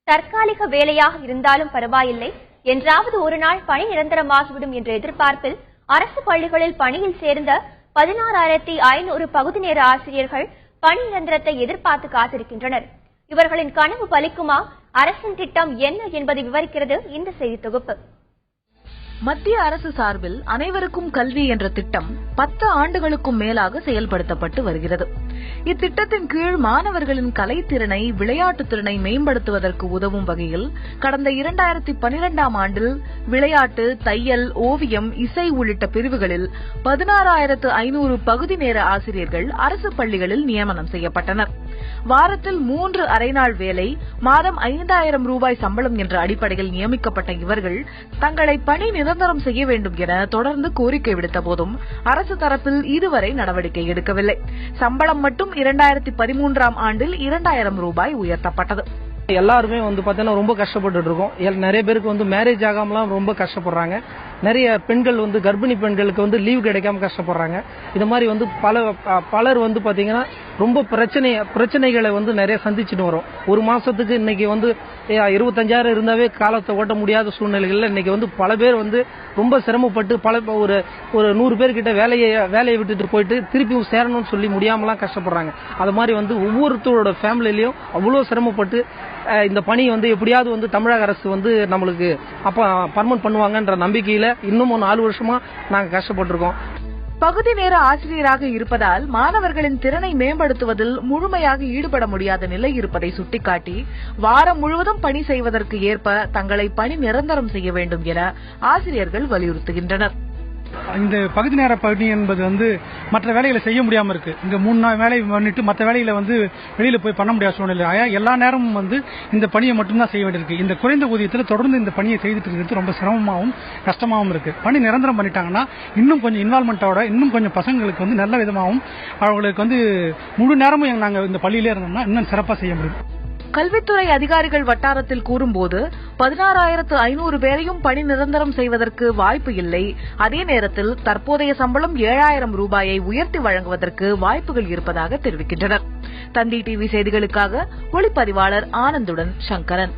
தற்காலிக வேலையாக இருந்தாலும் பரவாயில்லை, என்றாவது ஒரு நாள் பணி நிரந்தரமாகிவிடும் என்ற எதிர்பார்ப்பில் அரசு பள்ளிகளில் பணியில் சேர்ந்த 16,500 பகுதி நேர ஆசிரியர்கள் பணி நிரந்தரத்தை எதிர்பார்த்து காத்திருக்கின்றனர். இவர்களின் கனவு பலிக்குமா? அரசின் திட்டம் என்ன என்பதை விவரிக்கிறது இந்த செய்தி தொகுப்பு. மத்திய அரசு சார்பில் அனைவருக்கும் கல்வி என்ற திட்டம் 10 ஆண்டுகளுக்கும் மேலாக செயல்படுத்தப்பட்டு வருகிறது. இத்திட்டத்தின் கீழ் மாணவர்களின் கலைத்திறனை, விளையாட்டுத் திறனை மேம்படுத்துவதற்கு உதவும் வகையில் கடந்த 2012ஆம் ஆண்டில் விளையாட்டு, தையல், ஓவியம், இசை உள்ளிட்ட பிரிவுகளில் 16,500 பகுதி நேர ஆசிரியர்கள் அரசு பள்ளிகளில் நியமனம் செய்யப்பட்டனர். வாரத்தில் 3 அரைநாள் வேலை, மாதம் 5,000 ரூபாய் சம்பளம் என்ற அடிப்படையில் நியமிக்கப்பட்ட இவர்கள் தங்களை பணி நிரந்தரம் செய்ய வேண்டும் என தொடர்ந்து கோரிக்கை விடுத்த போதும் அரசு தரப்பில் இதுவரை நடவடிக்கை எடுக்கவில்லை. சம்பளம் மட்டும் 2013ஆம் ஆண்டில் 2,000 ரூபாய் உயர்த்தப்பட்டது. எல்லாருமே பாத்தீங்கன்னா ரொம்ப கஷ்டப்பட்டு இருக்கோம். நிறைய பேருக்கு மேரேஜ் ஆகாமலாம் ரொம்ப கஷ்டப்படுறாங்க. நிறைய பெண்கள் கர்ப்பிணி பெண்களுக்கு லீவ் கிடைக்காம கஷ்டப்படுறாங்க. இது மாதிரி பலர் பாத்தீங்கன்னா ரொம்ப பிரச்சனைகளை நிறைய சந்திச்சுட்டு வரோம். ஒரு மாசத்துக்கு இன்னைக்கு 25,000 இருந்தாவே காலத்தை ஓட்ட முடியாத சூழ்நிலைகள்ல இன்னைக்கு பல பேர் ரொம்ப சிரமப்பட்டு ஒரு 100 பேர்கிட்ட வேலையை விட்டுட்டு போயிட்டு திருப்பியும் சேரணும்னு சொல்லி முடியாமலாம் கஷ்டப்படுறாங்க. அது மாதிரி ஒவ்வொருத்தரோட ஃபேமிலிலையும் அவ்வளவு சிரமப்பட்டு இந்த பணி எப்படியாவது தமிழக அரசு நம்மளுக்கு அப்ப பர்மனன்ட் பண்ணுவாங்கன்ற நம்பிக்கையில இன்னும் 4 வருஷமா நாங்க கஷ்டப்பட்டிருக்கோம். பகுதி நேர ஆசிரியராக இருப்பதால் மாணவர்களின் திறனை மேம்படுத்துவதில் முழுமையாக ஈடுபட முடியாத நிலை இருப்பதை சுட்டிக்காட்டி வாரம் முழுவதும் பணி செய்வதற்கு ஏற்ப தங்களை பணி நிரந்தரம் செய்ய வேண்டும் என ஆசிரியர்கள் வலியுறுத்துகின்றனர். இந்த பகுதி நேர பணி என்பது மற்ற வேலைகளை செய்ய முடியாம இருக்கு. இங்க 3 வேலை பண்ணிட்டு மற்ற வேலைகளை வெளியில போய் பண்ண முடியாத சூழ்நிலை. எல்லா நேரமும் இந்த பணியை மட்டும்தான் செய்ய வேண்டியிருக்கு. இந்த குறைந்த ஊதியத்தில் தொடர்ந்து இந்த பணியை செய்துட்டு இருக்கிறது ரொம்ப சிரமமாகவும் கஷ்டமாகவும் இருக்கு. பணி நிரந்தரம் பண்ணிட்டாங்கன்னா இன்னும் கொஞ்சம் இன்வால்மெண்டோட இன்னும் கொஞ்சம் பசங்களுக்கு நல்ல விதமாகவும் அவங்களுக்கு முழு நேரமும் நாங்க இந்த பள்ளியிலே இருந்தோம்னா இன்னும் சிறப்பாக செய்ய முடியும். கல்வித்துறை அதிகாரிகள் வட்டாரத்தில் கூறும்போது 16,500 பேரையும் பணி நிரந்தரம் செய்வதற்கு வாய்ப்பு இல்லை. அதே நேரத்தில் தற்போதைய சம்பளம் 7,000 ரூபாயை உயர்த்தி வழங்குவதற்கு வாய்ப்புகள் இருப்பதாக தெரிவிக்கின்றனர். தந்தி டிவி செய்திகளுக்காக ஒளிப்பதிவாளர் ஆனந்துடன் சங்கரன்.